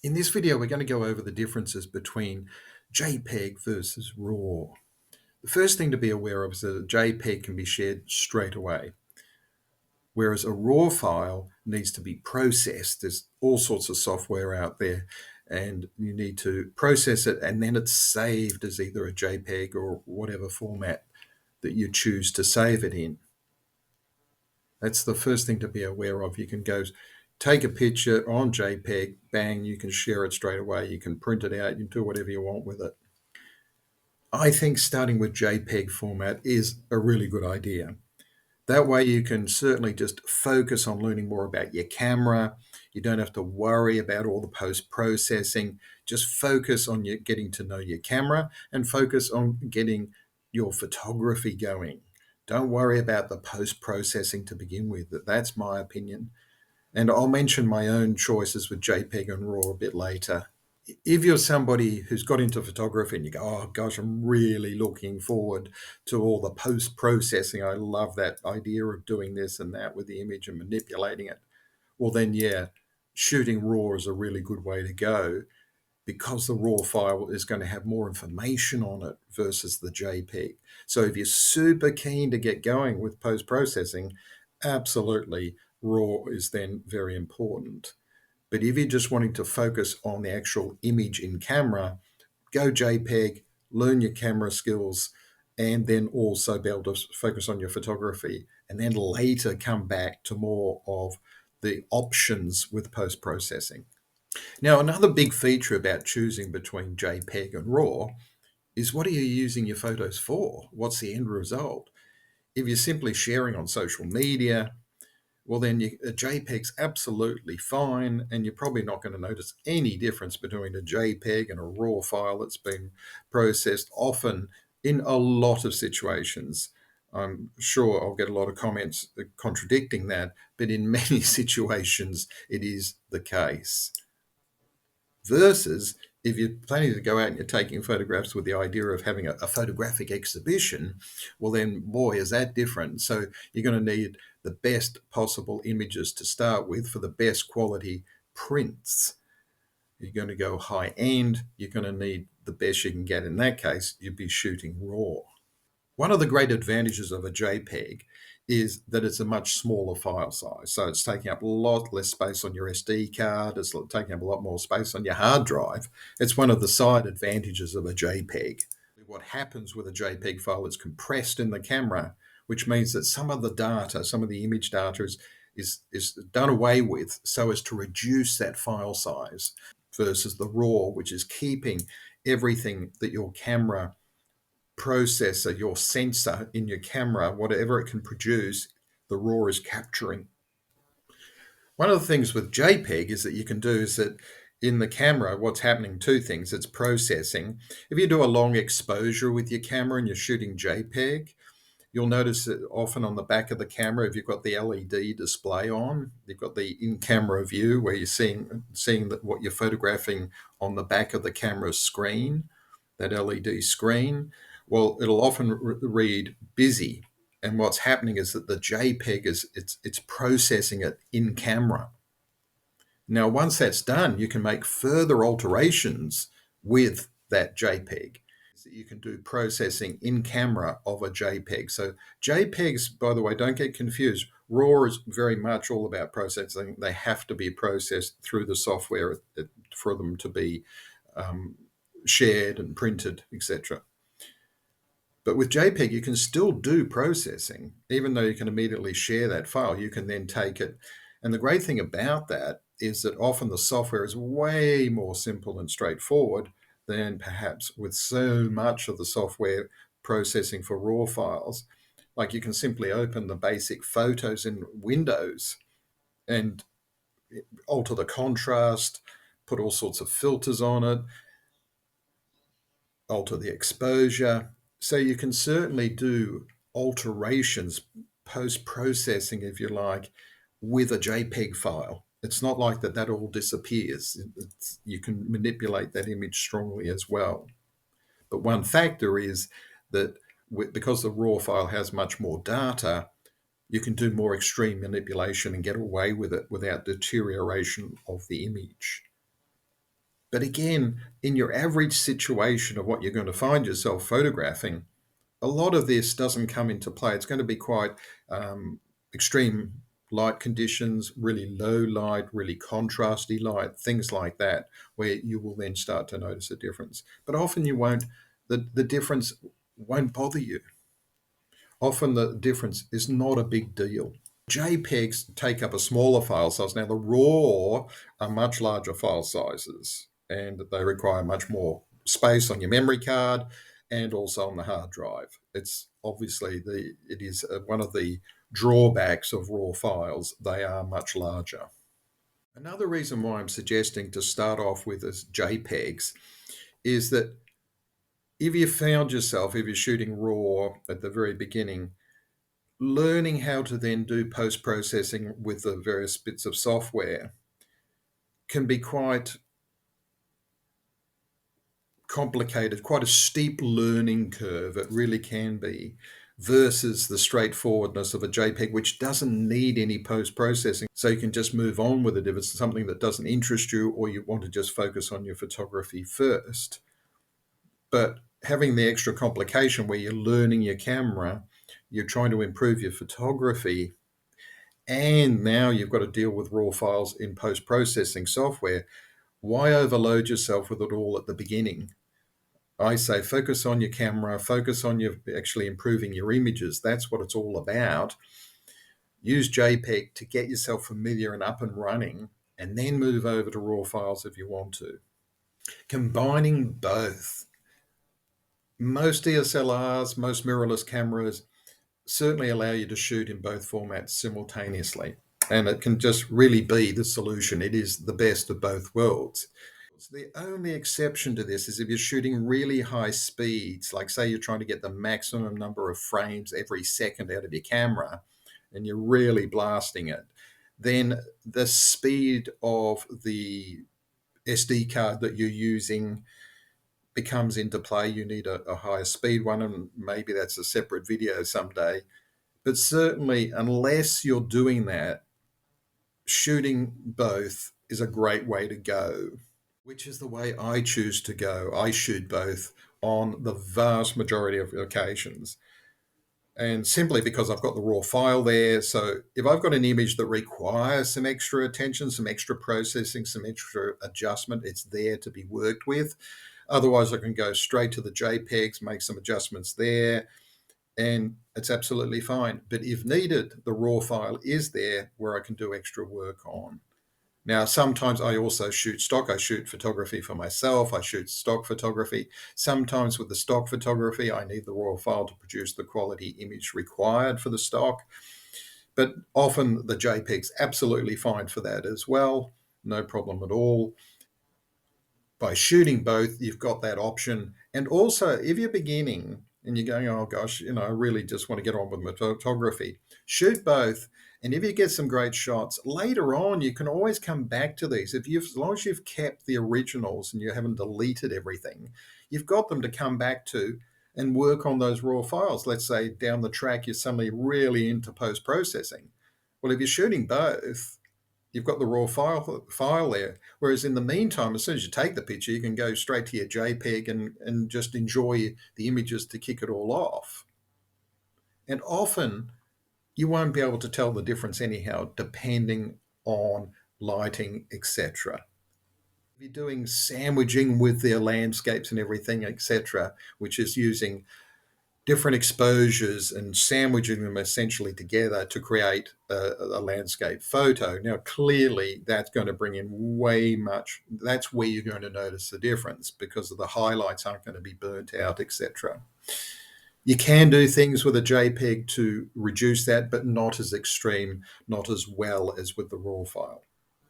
In this video, we're going to go over the differences between JPEG versus RAW. The first thing to be aware of is that a JPEG can be shared straight away, whereas a RAW file needs to be processed. There's all sorts of software out there, and you need to process it, and then it's saved as either a JPEG or whatever format that you choose to save it in. That's the first thing to be aware of. You can go take a picture on JPEG, bang, you can share it straight away. You can print it out, you can do whatever you want with it. I think starting with JPEG format is a really good idea. That way you can certainly just focus on learning more about your camera. You don't have to worry about all the post-processing. Just focus on getting to know your camera and focus on getting your photography going. Don't worry about the post-processing to begin with. That's my opinion. And I'll mention my own choices with JPEG and RAW a bit later. If you're somebody who's got into photography and you go, oh gosh, I'm really looking forward to all the post processing, I love that idea of doing this and that with the image and manipulating it. Well, then, yeah, shooting RAW is a really good way to go because the RAW file is going to have more information on it versus the JPEG. So if you're super keen to get going with post processing, absolutely, RAW is then very important. But if you're just wanting to focus on the actual image in camera, go JPEG, learn your camera skills, and then also be able to focus on your photography, and then later come back to more of the options with post processing. Now, another big feature about choosing between JPEG and RAW is what are you using your photos for? What's the end result? If you're simply sharing on social media, well, then a JPEG's absolutely fine, and you're probably not going to notice any difference between a JPEG and a RAW file that's been processed. Often, in a lot of situations, I'm sure I'll get a lot of comments contradicting that, but in many situations, it is the case. Versus if you're planning to go out and you're taking photographs with the idea of having a photographic exhibition, well, then, boy, is that different. So you're going to need the best possible images to start with for the best quality prints. You're going to go high end, you're going to need the best you can get. In that case, you'd be shooting RAW. One of the great advantages of a JPEG is that it's a much smaller file size. So it's taking up a lot less space on your SD card, it's taking up a lot more space on your hard drive. It's one of the side advantages of a JPEG. What happens with a JPEG file is compressed in the camera, which means that some of the data, some of the image data is done away with so as to reduce that file size versus the RAW, which is keeping everything that your camera processor, your sensor in your camera, whatever it can produce, the RAW is capturing. One of the things with JPEG is that you can do is that in the camera, what's happening, two things, it's processing. If you do a long exposure with your camera and you're shooting JPEG, you'll notice that often on the back of the camera, if you've got the LED display on, you've got the in-camera view where you're seeing what you're photographing on the back of the camera screen, that LED screen. Well, it'll often read busy, and what's happening is that the JPEG it's processing it in camera. Now, once that's done, you can make further alterations with that JPEG. You can do processing in camera of a JPEG. So JPEGs, by the way, don't get confused. RAW is very much all about processing. They have to be processed through the software for them to be shared and printed, etc. But with JPEG, you can still do processing, even though you can immediately share that file. You can then take it. And the great thing about that is that often the software is way more simple and straightforward than perhaps with so much of the software processing for RAW files. Like you can simply open the basic photos in Windows and alter the contrast, put all sorts of filters on it, alter the exposure. So you can certainly do alterations, post processing, if you like, with a JPEG file. It's not like that all disappears. You can manipulate that image strongly as well. But one factor is that because the RAW file has much more data, you can do more extreme manipulation and get away with it without deterioration of the image. But again, in your average situation of what you're going to find yourself photographing, a lot of this doesn't come into play. It's going to be quite extreme light conditions, really low light, really contrasty light, things like that, where you will then start to notice a difference. But often you won't, the difference won't bother you. Often the difference is not a big deal. JPEGs take up a smaller file size. Now, the RAW are much larger file sizes and they require much more space on your memory card and also on the hard drive. It's obviously it is one of the drawbacks of RAW files. They are much larger. Another reason why I'm suggesting to start off with as JPEGs is that if you're shooting RAW at the very beginning, learning how to then do post-processing with the various bits of software can be quite complicated, quite a steep learning curve. It really can be, versus the straightforwardness of a JPEG, which doesn't need any post-processing. So you can just move on with it if it's something that doesn't interest you or you want to just focus on your photography first. But having the extra complication where you're learning your camera, you're trying to improve your photography, and now you've got to deal with RAW files in post-processing software. Why overload yourself with it all at the beginning? I say focus on your camera, focus on your actually improving your images. That's what it's all about. Use JPEG to get yourself familiar and up and running, and then move over to RAW files if you want to. Combining both. Most DSLRs, most mirrorless cameras certainly allow you to shoot in both formats simultaneously. And it can just really be the solution. It is the best of both worlds. The only exception to this is if you're shooting really high speeds, like say you're trying to get the maximum number of frames every second out of your camera and you're really blasting it, then the speed of the SD card that you're using becomes into play. You need a higher speed one, and maybe that's a separate video someday. But certainly, unless you're doing that, shooting both is a great way to go, which is the way I choose to go. I shoot both on the vast majority of occasions. And simply because I've got the raw file there. So if I've got an image that requires some extra attention, some extra processing, some extra adjustment, it's there to be worked with. Otherwise, I can go straight to the JPEGs, make some adjustments there, and it's absolutely fine. But if needed, the raw file is there where I can do extra work on. Now, sometimes I also shoot stock. I shoot photography for myself. I shoot stock photography. Sometimes with the stock photography, I need the raw file to produce the quality image required for the stock. But often the JPEG's absolutely fine for that as well. No problem at all. By shooting both, you've got that option. And also, if you're beginning and you're going, oh gosh, I really just want to get on with my photography, shoot both. And if you get some great shots, later on, you can always come back to these. As long as you've kept the originals and you haven't deleted everything, you've got them to come back to and work on those raw files. Let's say down the track, you're suddenly really into post-processing. Well, if you're shooting both, you've got the raw file there. Whereas in the meantime, as soon as you take the picture, you can go straight to your JPEG and just enjoy the images to kick it all off. And often you won't be able to tell the difference anyhow, depending on lighting, etc. If you're doing sandwiching with their landscapes and everything, etc., which is using different exposures and sandwiching them essentially together to create a landscape photo. Now, clearly that's going to bring in that's where you're going to notice the difference because of the highlights aren't going to be burnt out, etc. You can do things with a JPEG to reduce that, but not as extreme, not as well as with the RAW file.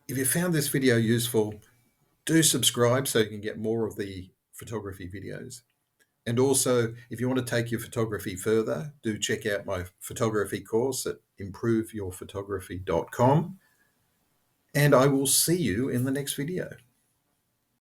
If you found this video useful, do subscribe so you can get more of the photography videos. And also, if you want to take your photography further, do check out my photography course at improveyourphotography.com. And I will see you in the next video.